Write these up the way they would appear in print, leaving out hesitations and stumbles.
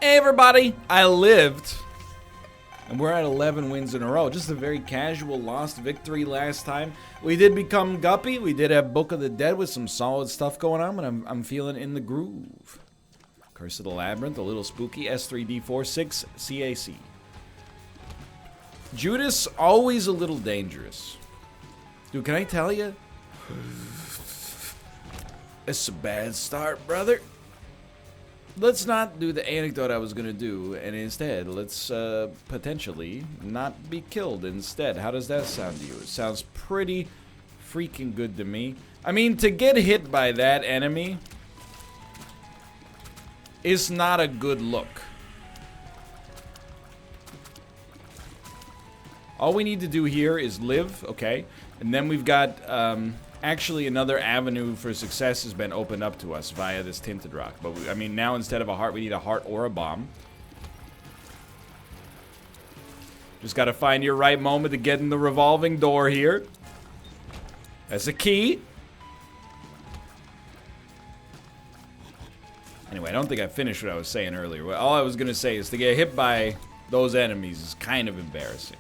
Hey everybody, I lived. And we're at 11 wins in a row. Just a very casual lost victory last time. We did become Guppy. We did have Book of the Dead with some solid stuff going on, but I'm feeling in the groove. Curse of the Labyrinth, a little spooky. S3D4, 6 CAC. Judas, always a little dangerous. Dude, can I tell you? It's a bad start, brother. Let's not do the anecdote I was going to do, and instead, let's potentially not be killed instead. How does that sound to you? It sounds pretty freaking good to me. I mean, to get hit by that enemy is not a good look. All we need to do here is live, okay? And then we've got, actually another avenue for success has been opened up to us via this tinted rock. But, I mean, now instead of a heart, we need a heart or a bomb. Just gotta find your right moment to get in the revolving door here. That's a key. Anyway, I don't think I finished what I was saying earlier. All I was gonna say is to get hit by those enemies is kind of embarrassing.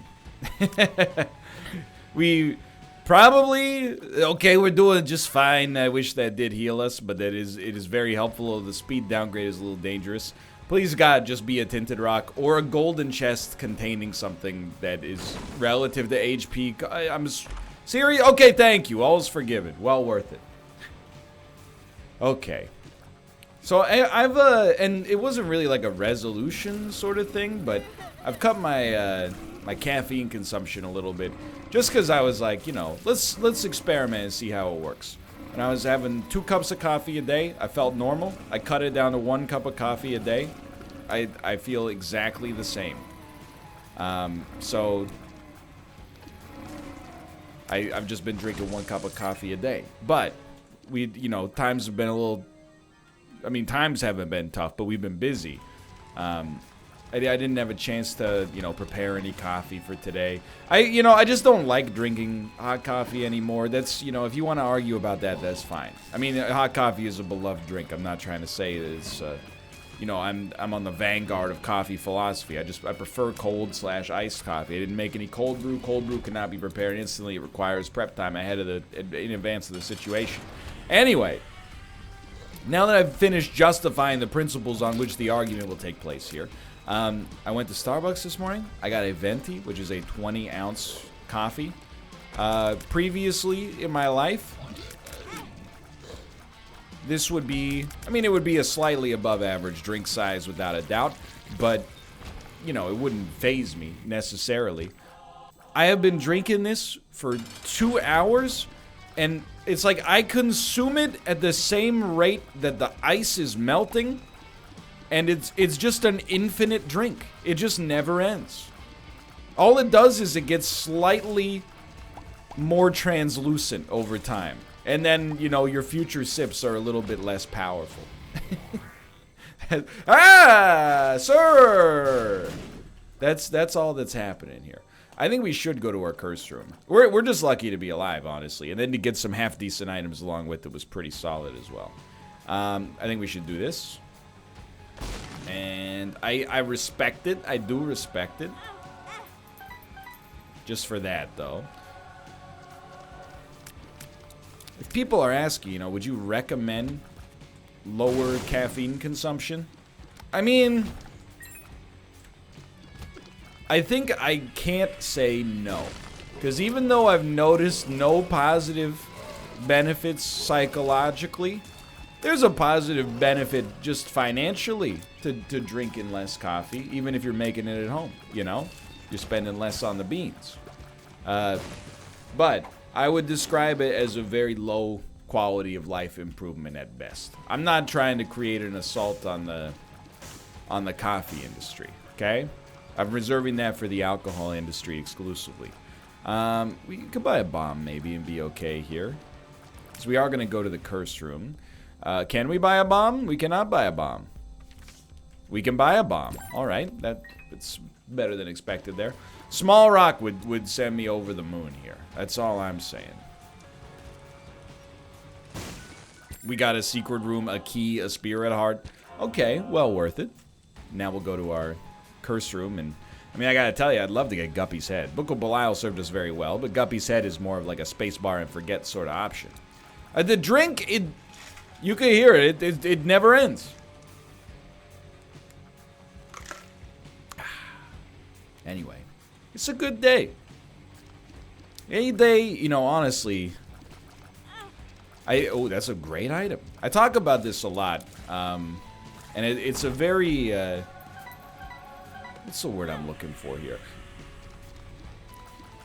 We probably, okay, we're doing just fine. I wish that did heal us, but it is very helpful. The speed downgrade is a little dangerous. Please God, just be a tinted rock or a golden chest containing something that is relative to HP. I'm serious. Okay, thank you. All's forgiven. Well worth it. Okay. So I've and it wasn't really like a resolution sort of thing, but I've cut my my caffeine consumption a little bit, just because I was like, you know, let's experiment and see how it works. And I was having 2 cups of coffee a day. I felt normal. I cut it down to 1 cup of coffee a day. I feel exactly the same. So I've just been drinking 1 cup of coffee a day. But you know, times have been a little. I mean, times haven't been tough, but we've been busy. I didn't have a chance to, you know, prepare any coffee for today. I just don't like drinking hot coffee anymore. That's, you know, if you want to argue about that, that's fine. I mean, hot coffee is a beloved drink. I'm not trying to say that it's, you know, I'm on the vanguard of coffee philosophy. I prefer cold/iced coffee. I didn't make any cold brew. Cold brew cannot be prepared instantly. It requires prep time in advance of the situation. Anyway, now that I've finished justifying the principles on which the argument will take place here, I went to Starbucks this morning. I got a venti, which is a 20-ounce coffee. Previously in my life, this would be, I mean, it would be a slightly above average drink size without a doubt, but, you know, it wouldn't faze me necessarily. I have been drinking this for 2 hours, and it's like I consume it at the same rate that the ice is melting. And it's just an infinite drink. It just never ends. All it does is it gets slightly more translucent over time. And then, you know, your future sips are a little bit less powerful. Ah, sir! That's all that's happening here. I think we should go to our curse room. We're just lucky to be alive, honestly. And then to get some half-decent items along with it was pretty solid as well. I think we should do this. And I respect it. I do respect it. Just for that, though. If people are asking, you know, would you recommend lower caffeine consumption? I mean, I think I can't say no. Because even though I've noticed no positive benefits psychologically, there's a positive benefit just financially to drinking less coffee, even if you're making it at home, you know? You're spending less on the beans. But I would describe it as a very low quality of life improvement at best. I'm not trying to create an assault on the coffee industry, okay? I'm reserving that for the alcohol industry exclusively. We could buy a bomb maybe and be okay here. So we are going to go to the curse room. Can we buy a bomb? We cannot buy a bomb. We can buy a bomb. All right, that's better than expected there. Small rock would send me over the moon here. That's all I'm saying. We got a secret room, a key, a spirit heart. Okay, well worth it. Now we'll go to our curse room. And I mean, I gotta tell you, I'd love to get Guppy's Head. Book of Belial served us very well, but Guppy's Head is more of like a space bar and forget sort of option. The drink, you can hear it. It never ends. Anyway, it's a good day. Any day, you know, honestly. Oh, that's a great item. I talk about this a lot, and it's a very. What's the word I'm looking for here?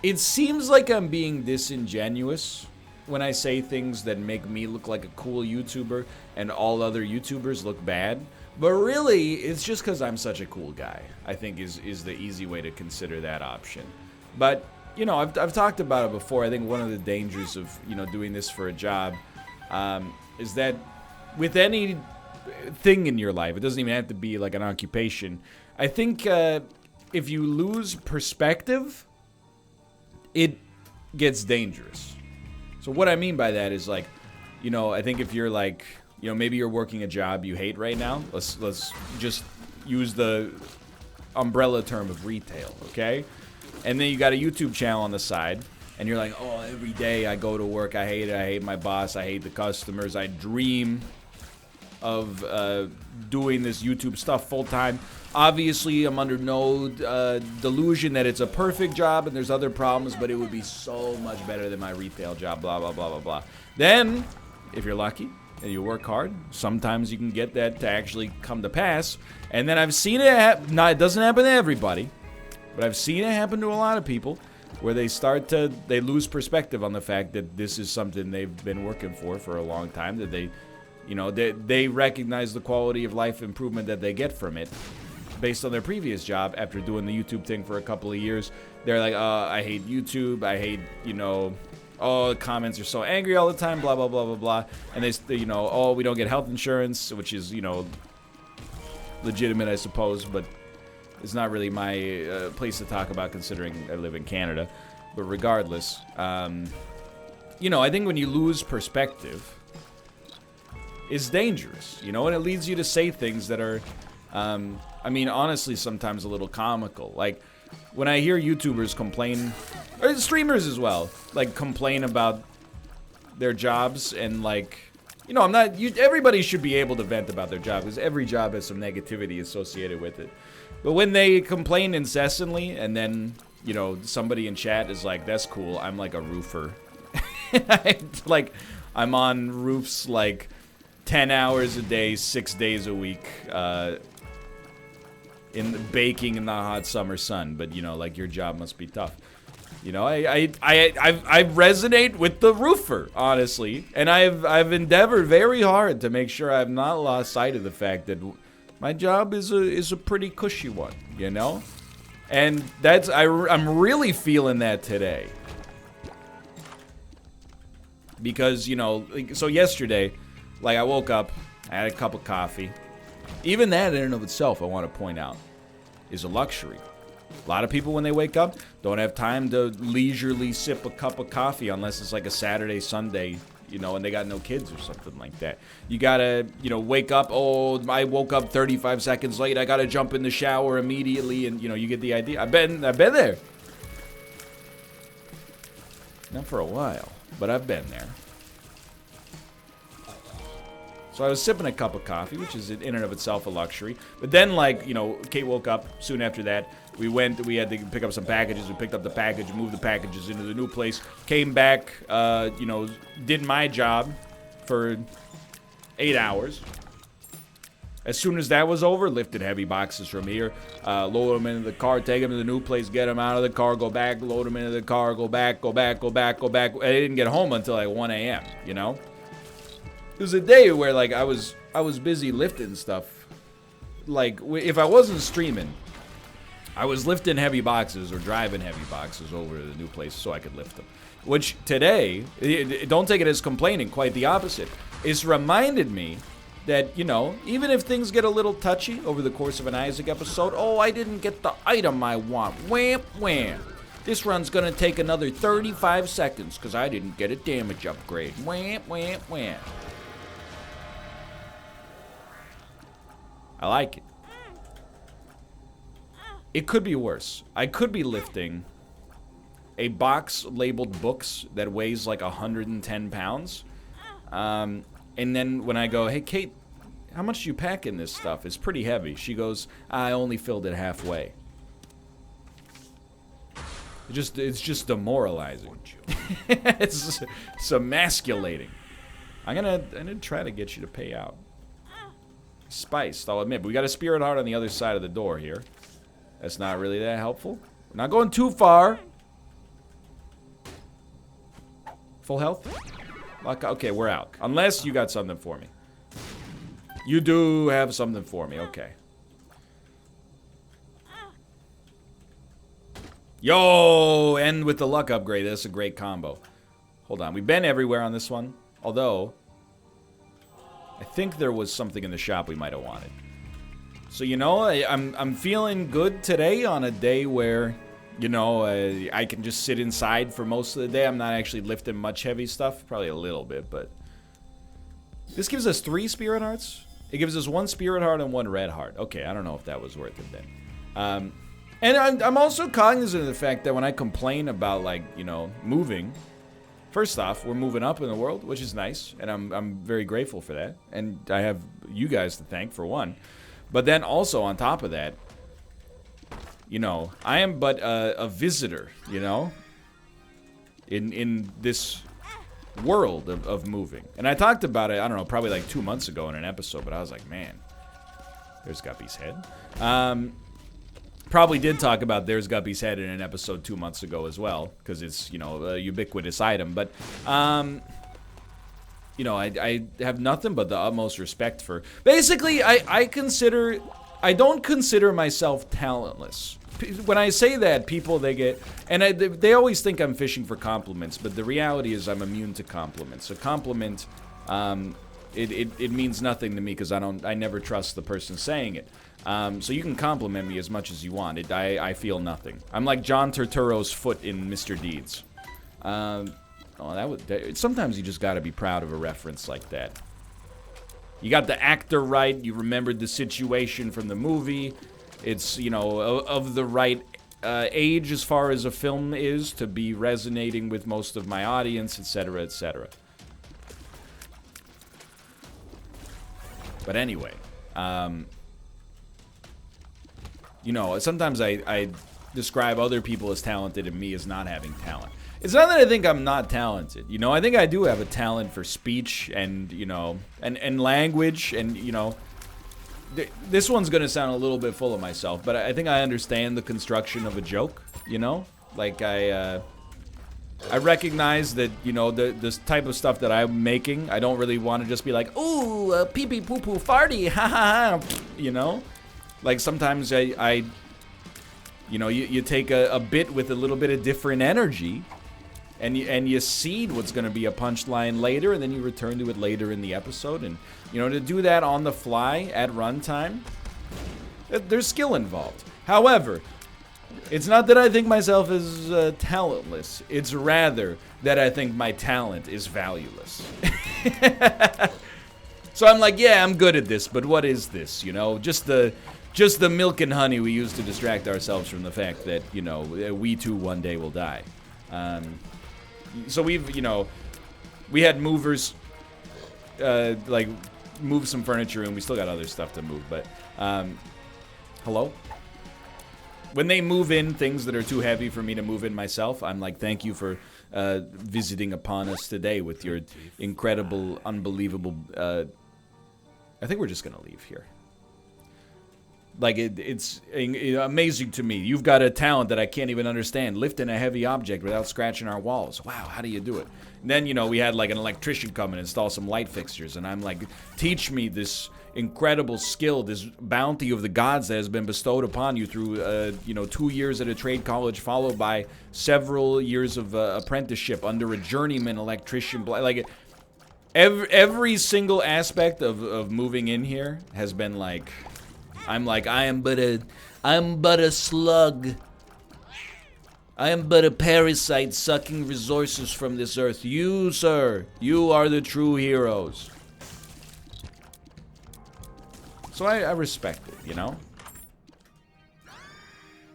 It seems like I'm being disingenuous when I say things that make me look like a cool YouTuber and all other YouTubers look bad. But really, it's just because I'm such a cool guy, I think is the easy way to consider that option. But, you know, I've talked about it before. I think one of the dangers of, you know, doing this for a job is that with any thing in your life, it doesn't even have to be like an occupation. I think if you lose perspective, it gets dangerous. So what I mean by that is, like, you know, I think if you're like, you know, maybe you're working a job you hate right now. Let's just use the umbrella term of retail, okay? And then you got a YouTube channel on the side, and you're like, oh, every day I go to work, I hate it, I hate my boss, I hate the customers, I dream of doing this YouTube stuff full time. Obviously, I'm under no delusion that it's a perfect job and there's other problems, but it would be so much better than my retail job, blah, blah, blah, blah, blah. Then, if you're lucky and you work hard, sometimes you can get that to actually come to pass. And then I've seen it happen. Now, it doesn't happen to everybody, but I've seen it happen to a lot of people where they lose perspective on the fact that this is something they've been working for a long time, that they recognize the quality of life improvement that they get from it based on their previous job after doing the YouTube thing for a couple of years. They're like, I hate YouTube. I hate, you know, the comments are so angry all the time, blah, blah, blah, blah, blah. And they, you know, we don't get health insurance, which is, you know, legitimate, I suppose, but it's not really my place to talk about considering I live in Canada. But regardless, you know, I think when you lose perspective, it's dangerous, you know, and it leads you to say things that are, I mean, honestly, sometimes a little comical. Like, when I hear YouTubers complain, or streamers as well, like, complain about their jobs and, like, you know, everybody should be able to vent about their job, because every job has some negativity associated with it. But when they complain incessantly, and then, you know, somebody in chat is like, that's cool, I'm like a roofer. I'm on roofs, like, 10 hours a day, 6 days a week, baking in the hot summer sun. But, you know, like, your job must be tough. You know, I resonate with the roofer, honestly, and I've endeavored very hard to make sure I've not lost sight of the fact that my job is a pretty cushy one, you know, and I'm really feeling that today, because, you know, so yesterday, like, I woke up, I had a cup of coffee. Even that in and of itself, I want to point out, is a luxury. A lot of people, when they wake up, don't have time to leisurely sip a cup of coffee unless it's like a Saturday, Sunday, you know, and they got no kids or something like that. You gotta, you know, wake up, oh, I woke up 35 seconds late, I gotta jump in the shower immediately, and, you know, you get the idea. I've been there. Not for a while, but I've been there. So I was sipping a cup of coffee, which is in and of itself a luxury. But then, like, you know, Kate woke up soon after that. We had to pick up some packages. We picked up the package, moved the packages into the new place. Came back, you know, did my job for 8 hours. As soon as that was over, lifted heavy boxes from here, load them into the car, take them to the new place, get them out of the car, go back, load them into the car, go back, go back, go back, go back. I didn't get home until like 1 a.m., you know? It was a day where, like, I was busy lifting stuff. Like, if I wasn't streaming, I was lifting heavy boxes or driving heavy boxes over to the new place so I could lift them. Which today, don't take it as complaining, quite the opposite. It's reminded me that, you know, even if things get a little touchy over the course of an Isaac episode, oh, I didn't get the item I want. Wham, wham. This run's gonna take another 35 seconds because I didn't get a damage upgrade. Wham, wham, wham. I like it. it could be worse. I could be lifting a box labeled books that weighs like 110 pounds. And then when I go, hey, Kate, how much do you pack in this stuff? It's pretty heavy. She goes, I only filled it halfway. It's just demoralizing. It's emasculating. I'm gonna try to get you to pay out. Spiced, I'll admit. But we got a spirit heart on the other side of the door here. That's not really that helpful. We're not going too far. Full health? Okay, we're out. Unless you got something for me. You do have something for me, okay. Yo, and with the luck upgrade, that's a great combo. Hold on, we've been everywhere on this one. Although, I think there was something in the shop we might have wanted. So, you know, I'm feeling good today on a day where, you know, I can just sit inside for most of the day. I'm not actually lifting much heavy stuff. Probably a little bit, but... This gives us 3 spirit hearts. It gives us 1 spirit heart and 1 red heart. Okay, I don't know if that was worth it then. And I'm also cognizant of the fact that when I complain about, like, you know, moving... First off, we're moving up in the world, which is nice, and I'm very grateful for that. And I have you guys to thank, for one. But then also, on top of that, you know, I am but a visitor, you know, in this world of moving. And I talked about it, I don't know, probably like 2 months ago in an episode, but I was like, man, there's Guppy's head. Probably did talk about There's Guppy's head in an episode 2 months ago as well, because it's, you know, a ubiquitous item. But, you know, I have nothing but the utmost respect for... Basically, I don't consider myself talentless. When I say that, people, they get... And they always think I'm fishing for compliments, but the reality is I'm immune to compliments. A compliment, it means nothing to me because I never trust the person saying it. So you can compliment me as much as you want. I feel nothing. I'm like John Turturro's foot in Mr. Deeds. Sometimes you just gotta be proud of a reference like that. You got the actor right. You remembered the situation from the movie. It's, you know, of the right age as far as a film is to be resonating with most of my audience, etc., etc. But anyway, you know, sometimes I describe other people as talented and me as not having talent. It's not that I think I'm not talented. You know, I think I do have a talent for speech and, you know, and language. And, you know, this one's going to sound a little bit full of myself, but I think I understand the construction of a joke, you know? Like, I recognize that, you know, this type of stuff that I'm making, I don't really want to just be like, ooh, pee-pee, poo-poo, farty, ha-ha-ha, you know? Like, sometimes I you know, you take a bit with a little bit of different energy, and you seed what's going to be a punchline later, and then you return to it later in the episode. And, you know, to do that on the fly at runtime, there's skill involved. However, it's not that I think myself is talentless. It's rather that I think my talent is valueless. So I'm like, yeah, I'm good at this, but what is this? You know, just the milk and honey we use to distract ourselves from the fact that, you know, we too one day will die. So we've, you know, we had movers, like, move some furniture, and we still got other stuff to move, but, hello? When they move in things that are too heavy for me to move in myself, I'm like, thank you for visiting upon us today with your incredible, unbelievable, I think we're just gonna leave here. Like, it's amazing to me. You've got a talent that I can't even understand. Lifting a heavy object without scratching our walls. Wow, how do you do it? And then, you know, we had, like, an electrician come and install some light fixtures. And I'm like, teach me this incredible skill, this bounty of the gods that has been bestowed upon you through, you know, 2 years at a trade college, followed by several years of apprenticeship under a journeyman electrician. Like, every single aspect of moving in here has been like... I'm like, I'm but a slug. I am but a parasite sucking resources from this earth. You, sir, you are the true heroes. So I respect it, you know?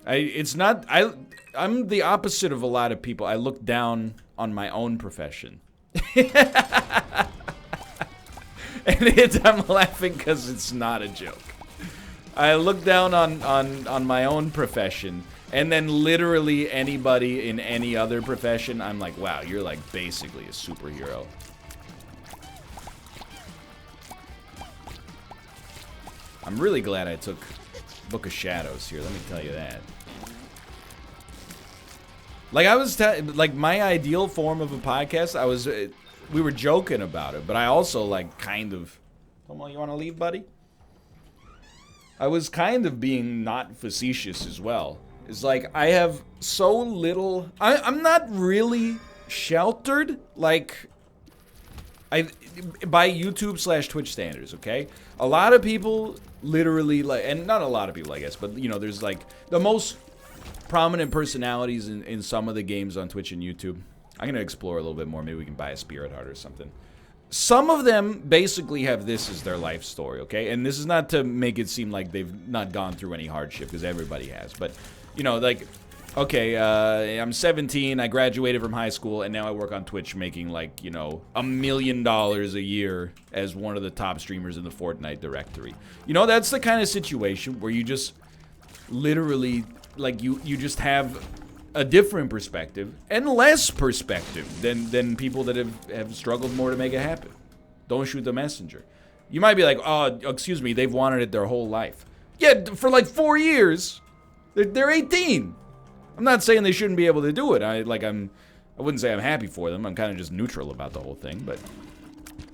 I'm the opposite of a lot of people. I look down on my own profession. And I'm laughing because it's not a joke. I look down on my own profession, and then literally anybody in any other profession, I'm like, wow, you're like basically a superhero. I'm really glad I took Book of Shadows here, let me tell you that. Like like my ideal form of a podcast, we were joking about it, but I also like kind of, Tomo, you want to leave, buddy? I was kind of being not facetious as well. It's like I have so little, I'm not really sheltered, like, by YouTube/Twitch standards, okay? A lot of people literally, like, and not a lot of people, I guess, but, you know, there's, like, the most prominent personalities in some of the games on Twitch and YouTube. I'm going to explore a little bit more. Maybe we can buy a Spirit Heart or something. Some of them basically have this as their life story, okay? And this is not to make it seem like they've not gone through any hardship, because everybody has. But, you know, like, okay, I'm 17, I graduated from high school, and now I work on Twitch making, like, you know, $1 million a year as one of the top streamers in the Fortnite directory. You know, that's the kind of situation where you just literally, like, you just have a different perspective and less perspective than people that have struggled more to make it happen. Don't shoot the messenger. You might be like, oh, excuse me, they've wanted it their whole life. Yeah, for like 4 years. They're 18. I'm not saying they shouldn't be able to do it. I wouldn't say I'm happy for them. I'm kind of just neutral about the whole thing, but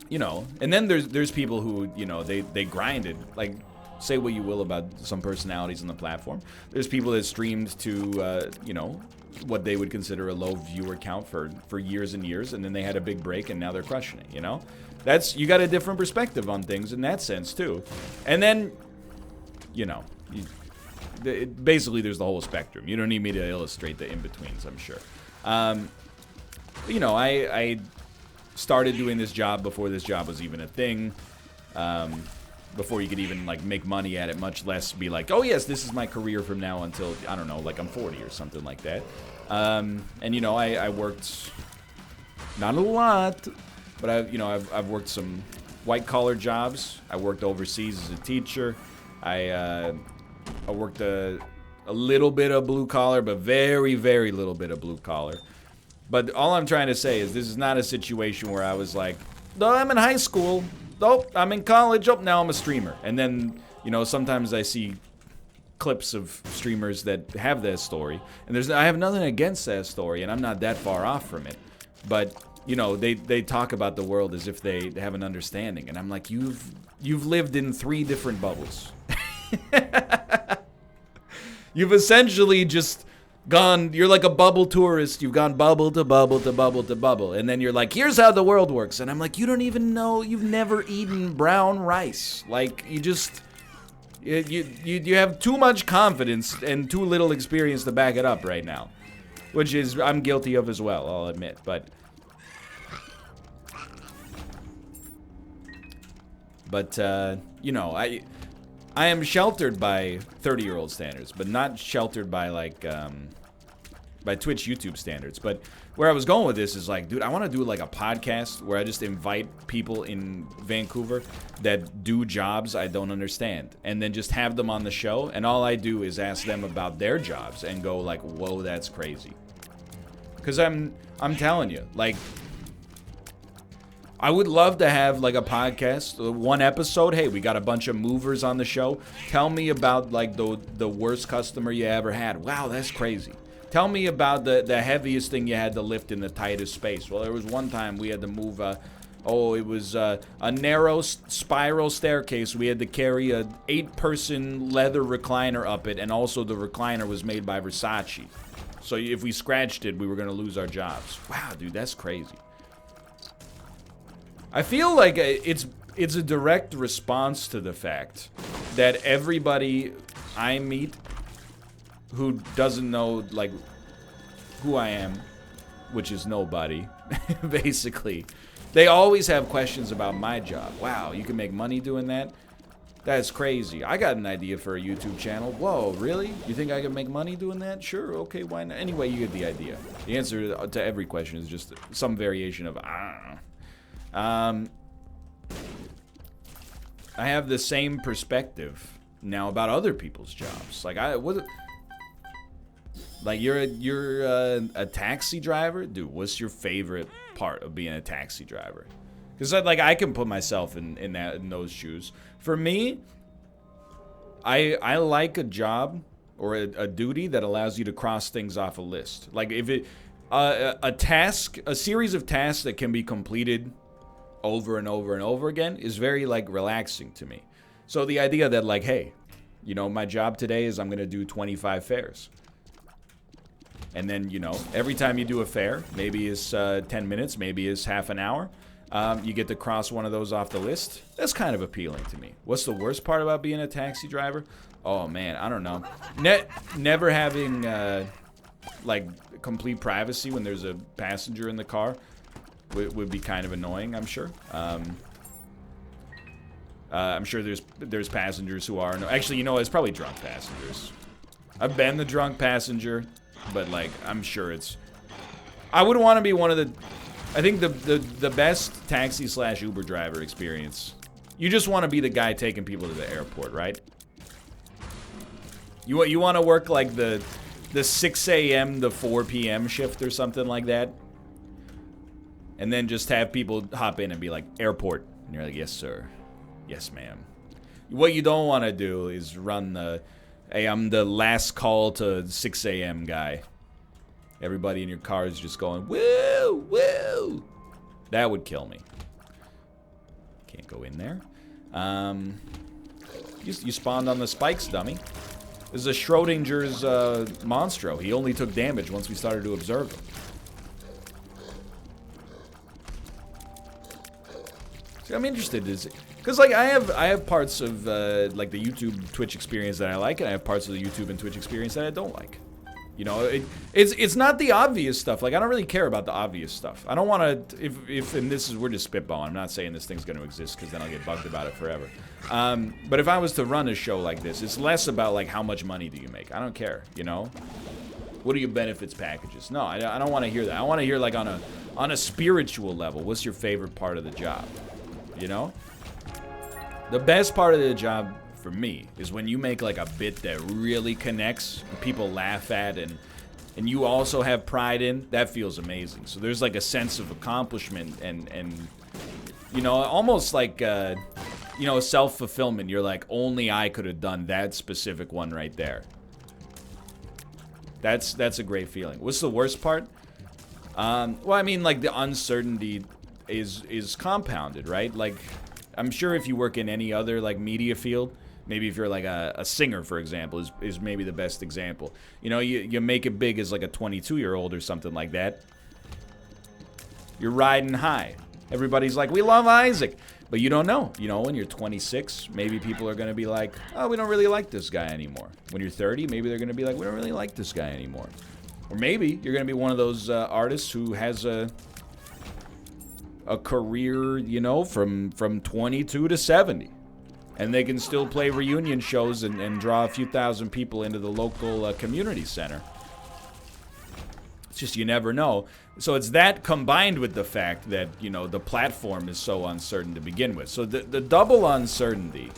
you know. And then there's people who, you know, they grinded. Like, say what you will about some personalities on the platform. There's people that streamed to, you know, what they would consider a low viewer count for years and years, and then they had a big break, and now they're crushing it, you know? You got a different perspective on things in that sense, too. And then, you know, basically there's the whole spectrum. You don't need me to illustrate the in-betweens, I'm sure. You know, I started doing this job before this job was even a thing. Before you could even, like, make money at it, much less be like, oh yes, this is my career from now until, I don't know, like I'm 40 or something like that. And, you know, I worked, not a lot, but I've worked some white-collar jobs. I worked overseas as a teacher. I worked a little bit of blue-collar, but very, very little bit of blue-collar. But all I'm trying to say is this is not a situation where I was like, no, I'm in high school. Oh, I'm in college. Oh, now I'm a streamer. And then, you know, sometimes I see clips of streamers that have that story. And I have nothing against that story, and I'm not that far off from it. But, you know, they talk about the world as if they have an understanding. And I'm like, you've lived in 3 different bubbles. You've essentially just gone, you're like a bubble tourist. You've gone bubble to bubble to bubble to bubble. And then you're like, here's how the world works. And I'm like, you don't even know, you've never eaten brown rice. Like, you just, you have too much confidence and too little experience to back it up right now. Which is, I'm guilty of as well, I'll admit. But you know, I am sheltered by 30-year-old standards, but not sheltered by, like, by Twitch, YouTube standards. But where I was going with this is, like, dude, I want to do, like, a podcast where I just invite people in Vancouver that do jobs I don't understand, and then just have them on the show, and all I do is ask them about their jobs and go, like, whoa, that's crazy. Because I'm telling you, like, I would love to have, like, a podcast, one episode. Hey, we got a bunch of movers on the show. Tell me about, like, the worst customer you ever had. Wow, that's crazy. Tell me about the heaviest thing you had to lift in the tightest space. Well, there was one time we had to move, it was a narrow spiral staircase. We had to carry a 8-person leather recliner up it, and also the recliner was made by Versace. So if we scratched it, we were going to lose our jobs. Wow, dude, that's crazy. I feel like it's a direct response to the fact that everybody I meet who doesn't know, like, who I am, which is nobody, basically, they always have questions about my job. Wow, you can make money doing that? That's crazy. I got an idea for a YouTube channel. Whoa, really? You think I can make money doing that? Sure, okay, why not? Anyway, you get the idea. The answer to every question is just some variation of, I don't know. I have the same perspective now about other people's jobs. Like, you're a taxi driver? Dude, what's your favorite part of being a taxi driver? Because, like, I can put myself in those shoes. For me, I like a job or a duty that allows you to cross things off a list. Like, if it a series of tasks that can be completed over and over and over again is very, like, relaxing to me. So the idea that, like, hey, you know, my job today is I'm gonna do 25 fairs. And then, you know, every time you do a fare, maybe it's 10 minutes, maybe it's half an hour, you get to cross one of those off the list. That's kind of appealing to me. What's the worst part about being a taxi driver? Oh, man, I don't know. Never having, like, complete privacy when there's a passenger in the car would be kind of annoying, I'm sure. I'm sure there's passengers who are... Actually, you know, it's probably drunk passengers. I've been the drunk passenger, but, like, I'm sure it's... I would want to be one of the... I think the best taxi/Uber driver experience, you just want to be the guy taking people to the airport, right? You want to work, like, the 6 a.m. to 4 p.m. shift or something like that? And then just have people hop in and be like, airport. And you're like, yes, sir. Yes, ma'am. What you don't want to do is run the, hey, I'm the last call to 6 a.m. guy. Everybody in your car is just going, woo, woo. That would kill me. Can't go in there. You spawned on the spikes, dummy. This is a Schrodinger's Monstro. He only took damage once we started to observe him. See, I'm interested. Because, like, I have parts of, like, the YouTube Twitch experience that I like, and I have parts of the YouTube and Twitch experience that I don't like. You know, it's not the obvious stuff. Like, I don't really care about the obvious stuff. I don't want to, if and this is, we're just spitballing. I'm not saying this thing's going to exist because then I'll get bugged about it forever. But if I was to run a show like this, it's less about, like, how much money do you make. I don't care, you know? What are your benefits packages? No, I don't want to hear that. I want to hear, like, on a spiritual level, what's your favorite part of the job? You know? The best part of the job for me is when you make, like, a bit that really connects, and people laugh at, and you also have pride in. That feels amazing. So there's, like, a sense of accomplishment and you know, almost like you know, self-fulfillment. You're like, only I could have done that specific one right there. That's a great feeling. What's the worst part? Well, I mean, like, the uncertainty is compounded, right? Like, I'm sure if you work in any other, like, media field, maybe if you're, like, a singer, for example, is maybe the best example. You know, you make it big as, like, a 22-year-old or something like that. You're riding high. Everybody's like, we love Isaac. But you don't know. You know, when you're 26, maybe people are going to be like, oh, we don't really like this guy anymore. When you're 30, maybe they're going to be like, we don't really like this guy anymore. Or maybe you're going to be one of those artists who has a career, you know, from 22 to 70. And they can still play reunion shows and draw a few thousand people into the local community center. It's just, you never know. So it's that combined with the fact that, you know, the platform is so uncertain to begin with. So the double uncertainty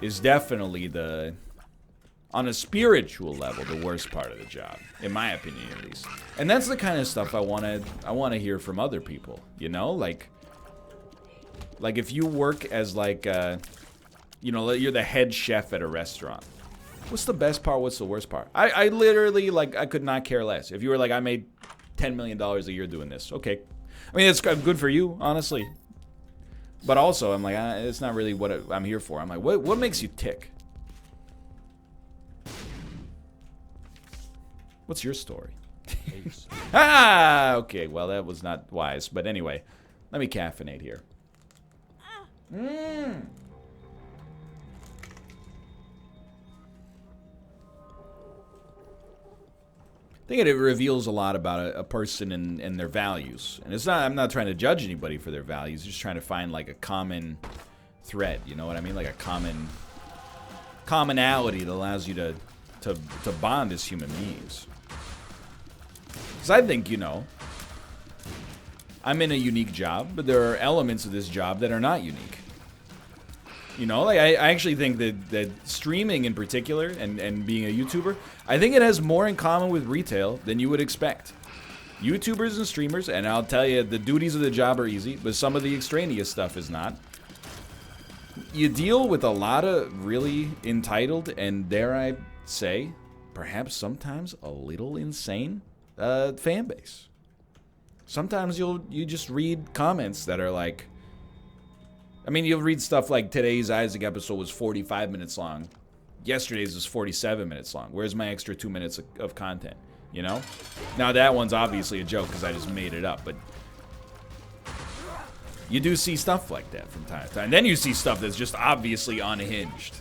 is definitely the, on a spiritual level, the worst part of the job, in my opinion at least. And that's the kind of stuff I want to hear from other people, you know? Like if you work as, like, you know, you're the head chef at a restaurant. What's the best part? What's the worst part? I literally, like, I could not care less. If you were like, I made $10 million a year doing this. Okay. I mean, it's good for you, honestly. But also, I'm like, it's not really what I'm here for. I'm like, what makes you tick? What's your story? Okay, well, that was not wise. But anyway, let me caffeinate here. I think it reveals a lot about a person and their values. And it's not, I'm not trying to judge anybody for their values, just trying to find, like, a common thread. You know what I mean? Like a commonality that allows you to bond as human beings. Because I think, you know, I'm in a unique job, but there are elements of this job that are not unique. You know, like I actually think that streaming in particular and being a YouTuber, I think it has more in common with retail than you would expect. YouTubers and streamers, and I'll tell you, the duties of the job are easy, but some of the extraneous stuff is not. You deal with a lot of really entitled and, dare I say, perhaps sometimes a little insane fan base. Sometimes you just read comments that are like, I mean, you'll read stuff like today's Isaac episode was 45 minutes long. Yesterday's was 47 minutes long. Where's my extra 2 minutes of content? You know? Now that one's obviously a joke because I just made it up, but you do see stuff like that from time to time. And then you see stuff that's just obviously unhinged.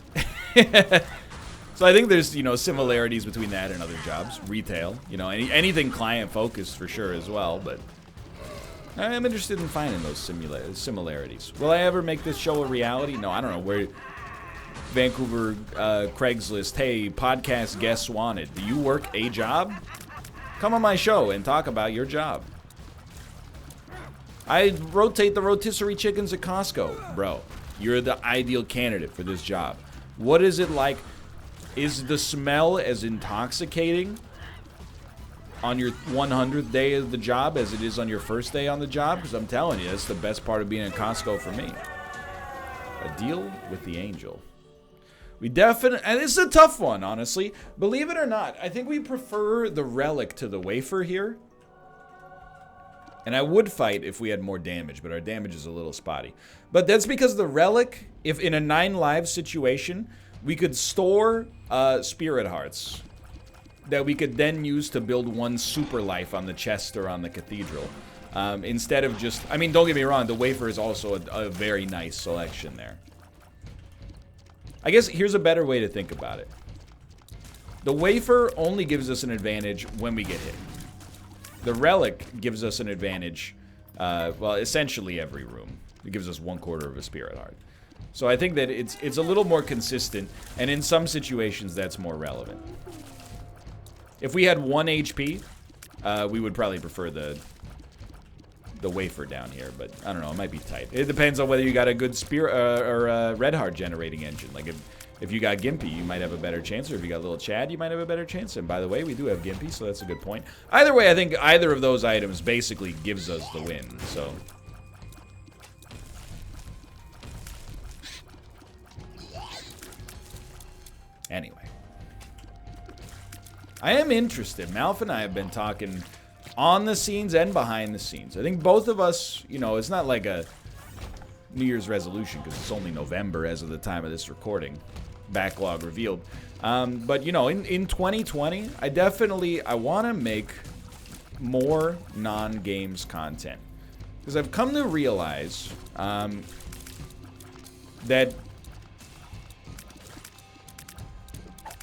So I think there's, you know, similarities between that and other jobs. Retail, you know, anything client-focused for sure as well, but I'm interested in finding those similarities. Will I ever make this show a reality? No, I don't know. Where Vancouver Craigslist, hey, podcast guests wanted. Do you work a job? Come on my show and talk about your job. I rotate the rotisserie chickens at Costco. Bro, you're the ideal candidate for this job. What is it like? Is the smell as intoxicating on your 100th day of the job as it is on your first day on the job? Because I'm telling you, that's the best part of being in Costco for me. A deal with the angel. We definitely, and it's a tough one, honestly. Believe it or not, I think we prefer the relic to the wafer here. And I would fight if we had more damage, but our damage is a little spotty. But that's because the relic, if in a 9 lives situation, we could store spirit hearts that we could then use to build 1 super life on the chest or on the cathedral. Instead of just, I mean, don't get me wrong, the wafer is also a very nice selection there. I guess here's a better way to think about it. The wafer only gives us an advantage when we get hit. The relic gives us an advantage, well, essentially every room. It gives us 1/4 of a spirit heart. So I think that it's a little more consistent, and in some situations that's more relevant. If we had 1 HP, we would probably prefer the wafer down here, but I don't know, it might be tight. It depends on whether you got a good spirit or a red heart generating engine. Like if you got Gimpy, you might have a better chance, or if you got little Chad, you might have a better chance. And by the way, we do have Gimpy, so that's a good point. Either way, I think either of those items basically gives us the win, so. Anyway. I am interested. Malf and I have been talking on the scenes and behind the scenes. I think both of us, you know, it's not like a New Year's resolution because it's only November as of the time of this recording. Backlog revealed. But, you know, in 2020, I want to make more non-games content. Because I've come to realize that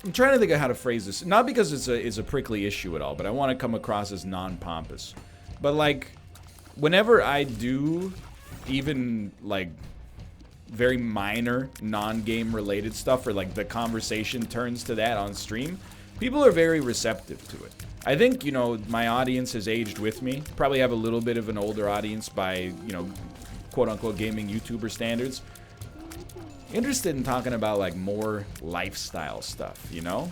I'm trying to think of how to phrase this. Not because it's a prickly issue at all, but I want to come across as non-pompous. But, like, whenever I do even, like, very minor non-game related stuff, or, like, the conversation turns to that on stream, people are very receptive to it. I think, you know, my audience has aged with me. Probably have a little bit of an older audience by, you know, quote-unquote gaming YouTuber standards. Interested in talking about, like, more lifestyle stuff, you know?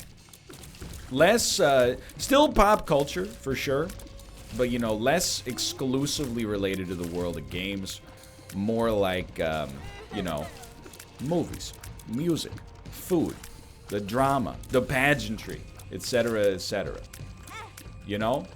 Less, still pop culture, for sure, but, you know, less exclusively related to the world of games. More like, you know, movies, music, food, the drama, the pageantry, etc., etc. You know?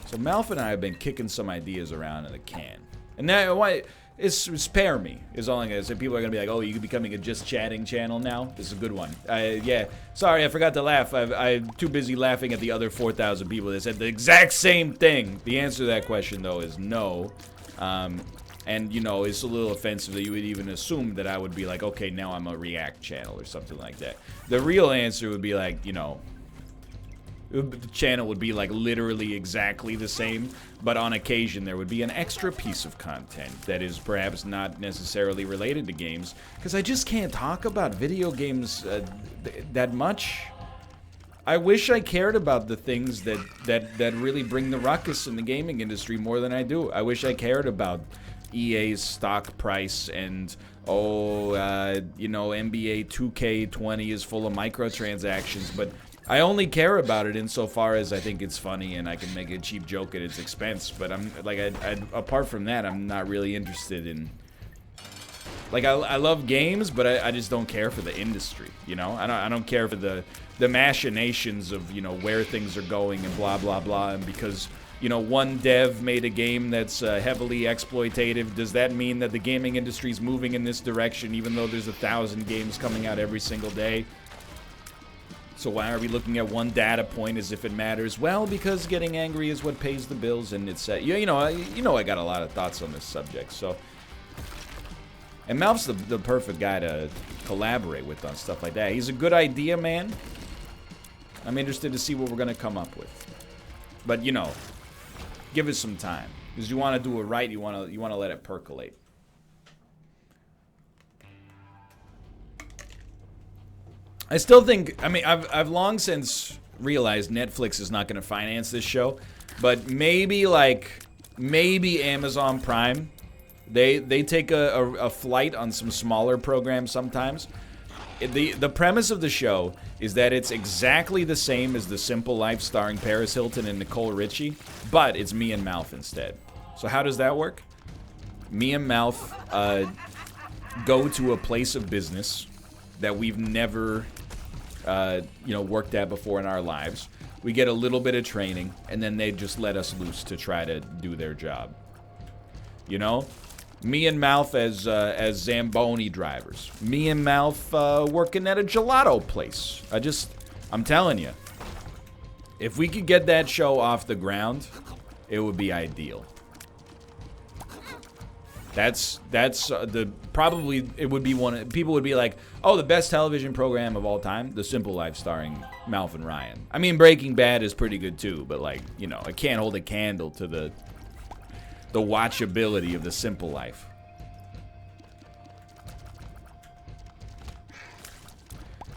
So Malf and I have been kicking some ideas around in the can. And now, why... Spare me, is all I'm going to say. People are going to be like, oh, you're becoming a just chatting channel now? This is a good one. Yeah, sorry, I forgot to laugh. I'm too busy laughing at the other 4,000 people that said the exact same thing. The answer to that question, though, is no. And, you know, it's a little offensive that you would even assume that I would be like, okay, now I'm a React channel or something like that. The real answer would be like, you know, The channel would be like literally exactly the same, but on occasion there would be an extra piece of content that is perhaps not necessarily related to games, because I just can't talk about video games that much. I wish I cared about the things that really bring the ruckus in the gaming industry more than I do. I wish I cared about EA's stock price and, you know, NBA 2K20 is full of microtransactions, but I only care about it insofar as I think it's funny and I can make a cheap joke at its expense. But I'm like, apart from that, I'm not really interested in. Like, I love games, but I just don't care for the industry. You know, I don't care for the machinations of, you know, where things are going and blah blah blah. And because, you know, one dev made a game that's heavily exploitative, does that mean that the gaming industry is moving in this direction, even though there's 1,000 games coming out every single day? So why are we looking at one data point as if it matters? Well, because getting angry is what pays the bills, and it's you know I got a lot of thoughts on this subject. So, and Malf's the perfect guy to collaborate with on stuff like that. He's a good idea man. I'm interested to see what we're gonna come up with. But you know, give us some time, because you want to do it right. You want to let it percolate. I still think, I mean, I've long since realized Netflix is not going to finance this show, but maybe Amazon Prime, they take a flight on some smaller programs sometimes. The premise of the show is that it's exactly the same as The Simple Life starring Paris Hilton and Nicole Richie, but it's me and Malf instead. So how does that work? Me and Malf go to a place of business that we've never you know, worked at before in our lives. We get a little bit of training, and then they just let us loose to try to do their job. You know, me and Malf as Zamboni drivers. Me and Malf working at a gelato place. I'm telling you, if we could get that show off the ground, it would be ideal. That's probably it would be one. People would be like, oh, the best television program of all time, The Simple Life starring Malf and Ryan. I mean, Breaking Bad is pretty good too, but like, you know, it can't hold a candle to the watchability of The Simple Life.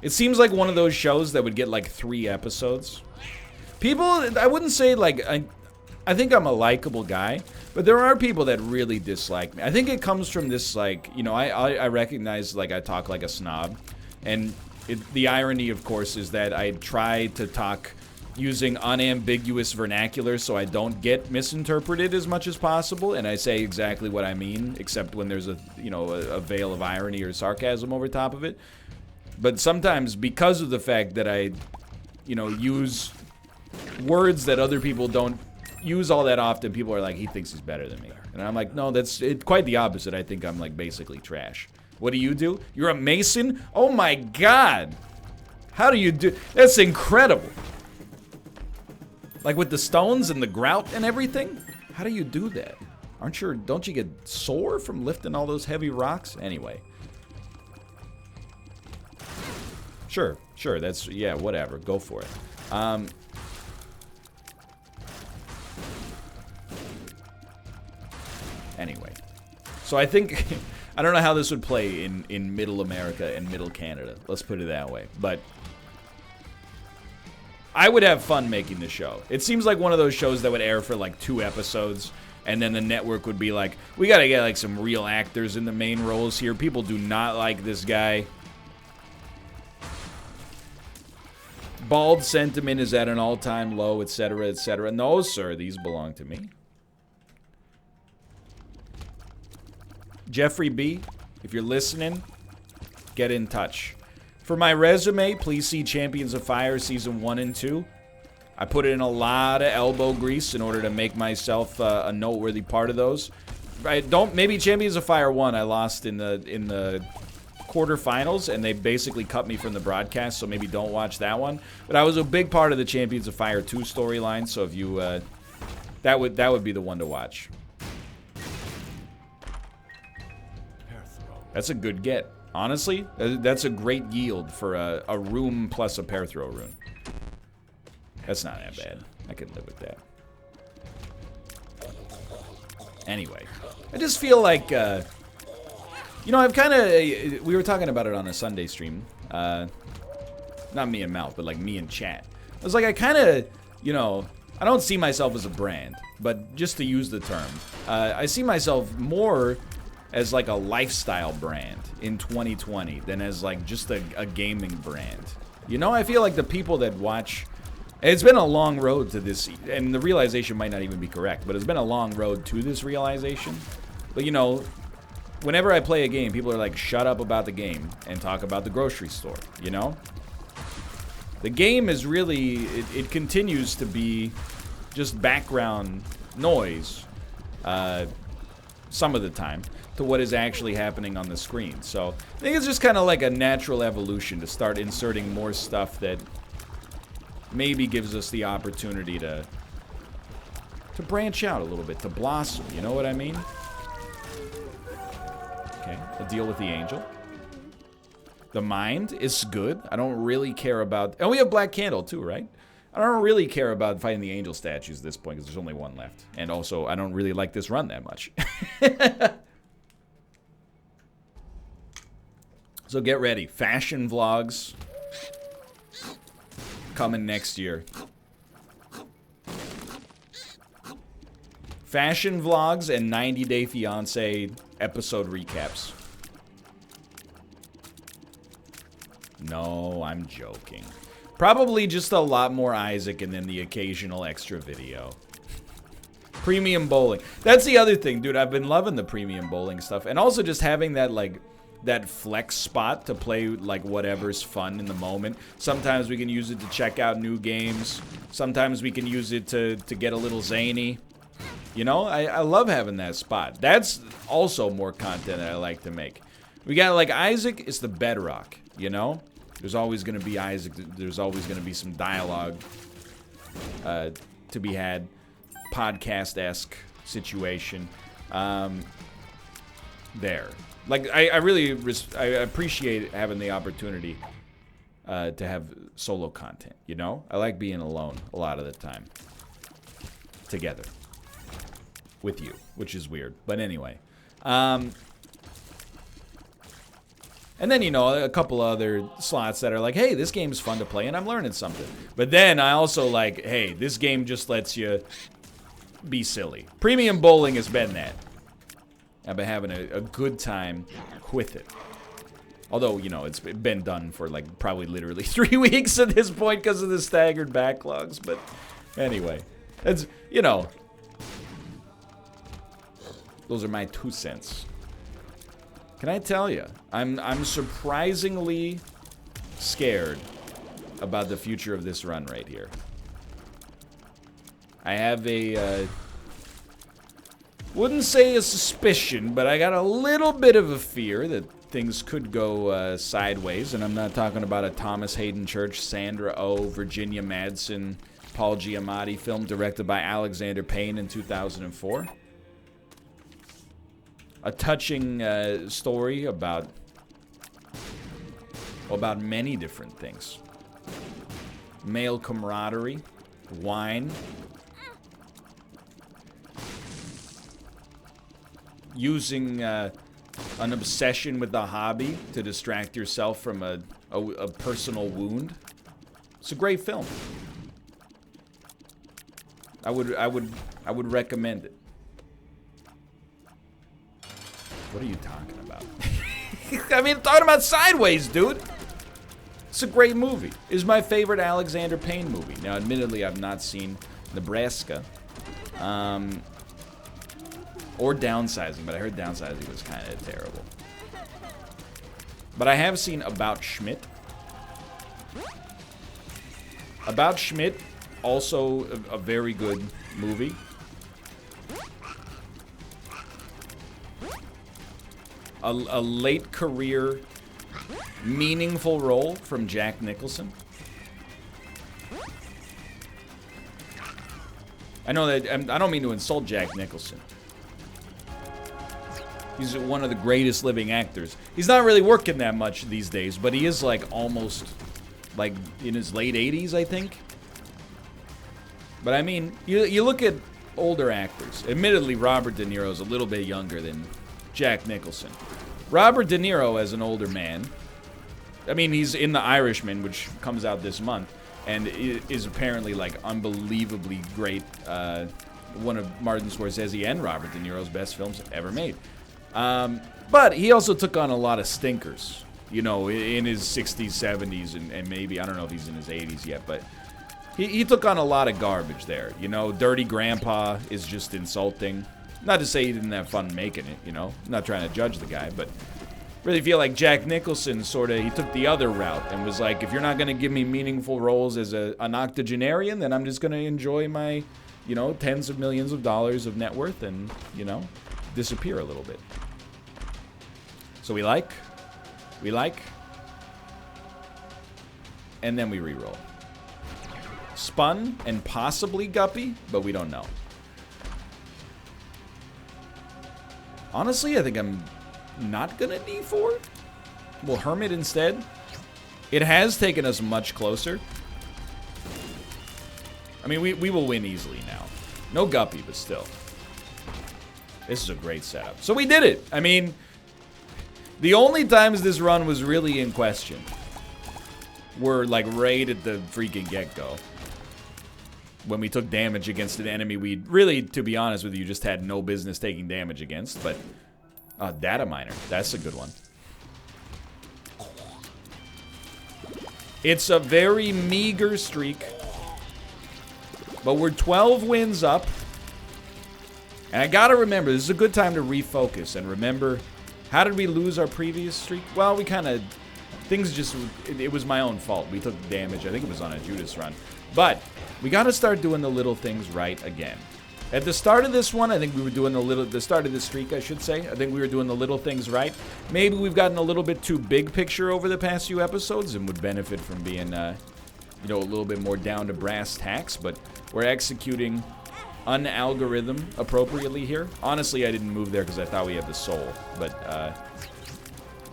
It seems like one of those shows that would get like 3 episodes. People, I wouldn't say like I think I'm a likable guy, but there are people that really dislike me. I think it comes from this, like, you know, I recognize, like, I talk like a snob. And the irony, of course, is that I try to talk using unambiguous vernacular so I don't get misinterpreted as much as possible. And I say exactly what I mean, except when there's a veil of irony or sarcasm over top of it. But sometimes, because of the fact that I, you know, use words that other people don't use all that often, people are like, he thinks he's better than me. And I'm like, no, that's quite the opposite. I think I'm like basically trash. What do? You're a mason? Oh my god. How do you do? That's incredible. Like with the stones and the grout and everything? How do you do that? Don't you get sore from lifting all those heavy rocks? Anyway. Sure, that's, yeah, whatever. Go for it. Anyway, so I think, I don't know how this would play in middle America and middle Canada. Let's put it that way. But I would have fun making the show. It seems like one of those shows that would air for like 2 episodes, and then the network would be like, we gotta get like some real actors in the main roles here. People do not like this guy. Bald sentiment is at an all-time low, etc., etc. No, sir, these belong to me. Jeffrey B., if you're listening, get in touch. For my resume, please see Champions of Fire Season 1 and 2. I put in a lot of elbow grease in order to make myself a noteworthy part of those. Maybe Champions of Fire 1 I lost in the quarterfinals, and they basically cut me from the broadcast, so maybe don't watch that one. But I was a big part of the Champions of Fire 2 storyline, so if you, that would be the one to watch. That's a good get. Honestly, that's a great yield for a rune plus a pair throw rune. That's not that bad. I could live with that. Anyway, I just feel like, you know, I've kind of, we were talking about it on a Sunday stream. Not me and Mouth, but like me and chat. I was like, I kind of, you know, I don't see myself as a brand, but just to use the term, I see myself more as like a lifestyle brand in 2020 than as like just a gaming brand. You know, I feel like the people that watch, it's been a long road to this, and the realization might not even be correct, but it's been a long road to this realization. But you know, whenever I play a game, people are like, shut up about the game and talk about the grocery store, you know? The game is really, it continues to be just background noise some of the time to what is actually happening on the screen. So I think it's just kind of like a natural evolution to start inserting more stuff that maybe gives us the opportunity to branch out a little bit, to blossom, you know what I mean? Okay, a deal with the angel. The mind is good. I don't really care about... And we have Black Candle too, right? I don't really care about fighting the angel statues at this point because there's only one left. And also, I don't really like this run that much. So get ready. Fashion vlogs coming next year. Fashion vlogs and 90 Day Fiancé episode recaps. No, I'm joking. Probably just a lot more Isaac and then the occasional extra video. Premium bowling. That's the other thing, dude. I've been loving the premium bowling stuff. And also just having that, like, that flex spot to play, like, whatever's fun in the moment. Sometimes we can use it to check out new games. Sometimes we can use it to get a little zany. You know, I love having that spot. That's also more content that I like to make. We got, like, Isaac is the bedrock, you know? There's always going to be Isaac. There's always going to be some dialogue to be had. Podcast-esque situation. There. Like, I really I appreciate having the opportunity to have solo content, you know? I like being alone a lot of the time. Together. With you, which is weird. But anyway. And then, you know, a couple other slots that are like, hey, this game's fun to play and I'm learning something. But then I also like, hey, this game just lets you be silly. Premium bowling has been that. I've been having a good time with it. Although, you know, it's been done for like probably literally 3 weeks at this point because of the staggered backlogs. But anyway, that's, you know, those are my 2 cents. Can I tell you, I'm surprisingly scared about the future of this run right here. I have a, wouldn't say a suspicion, but I got a little bit of a fear that things could go sideways. And I'm not talking about a Thomas Hayden Church, Sandra Oh, Virginia Madsen, Paul Giamatti film directed by Alexander Payne in 2004. A touching story about many different things. Male camaraderie, wine, using an obsession with the hobby to distract yourself from a personal wound. It's a great film. I would recommend it. What are you talking about? I mean, I'm talking about Sideways, dude. It's a great movie. It's my favorite Alexander Payne movie. Now, admittedly, I've not seen Nebraska. Or Downsizing, but I heard Downsizing was kind of terrible. But I have seen About Schmidt. About Schmidt, also a very good movie. A late career, meaningful role from Jack Nicholson. I know that I don't mean to insult Jack Nicholson. He's one of the greatest living actors. He's not really working that much these days, but he is like almost like in his late 80s, I think. But I mean, you look at older actors. Admittedly, Robert De Niro is a little bit younger than Jack Nicholson. Robert De Niro as an older man, I mean, he's in The Irishman, which comes out this month, and is apparently like unbelievably great. One of Martin Scorsese and Robert De Niro's best films ever made. But he also took on a lot of stinkers, you know, in his 60s, 70s, and maybe, I don't know if he's in his 80s yet, but he took on a lot of garbage there. You know, Dirty Grandpa is just insulting. Not to say he didn't have fun making it, you know. I'm not trying to judge the guy, but really feel like Jack Nicholson he took the other route and was like, if you're not going to give me meaningful roles as an octogenarian, then I'm just going to enjoy my, you know, tens of millions of dollars of net worth and, you know, disappear a little bit. So we like, and then we reroll. Spun and possibly Guppy, but we don't know. Honestly, I think I'm not gonna D4. We'll Hermit instead. It has taken us much closer. I mean, we will win easily now. No Guppy, but still. This is a great setup. So we did it. I mean, the only times this run was really in question were like right at the freaking get-go. When we took damage against an enemy we really, to be honest with you, just had no business taking damage against. But, data miner, that's a good one. It's a very meager streak. But we're 12 wins up. And I gotta remember, this is a good time to refocus and remember, how did we lose our previous streak? Well, we kind of, things just, it was my own fault. We took damage, I think it was on a Judas run. But we got to start doing the little things right again. At the start of this one, I think we were doing the start of this streak, I should say. I think we were doing the little things right. Maybe we've gotten a little bit too big picture over the past few episodes and would benefit from being, you know, a little bit more down to brass tacks. But we're executing un-algorithm appropriately here. Honestly, I didn't move there because I thought we had the soul. But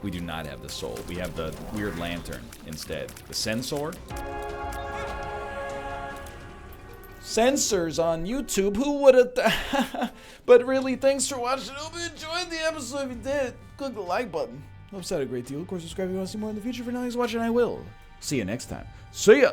we do not have the soul. We have the weird lantern instead. The sensor. Censors on YouTube, who would have But really, thanks for watching. I hope you enjoyed the episode. If you did, click the like button. Helps out a great deal. Of course, subscribe if you want to see more in the future. For now, thanks for watching. I will see you next time. See ya!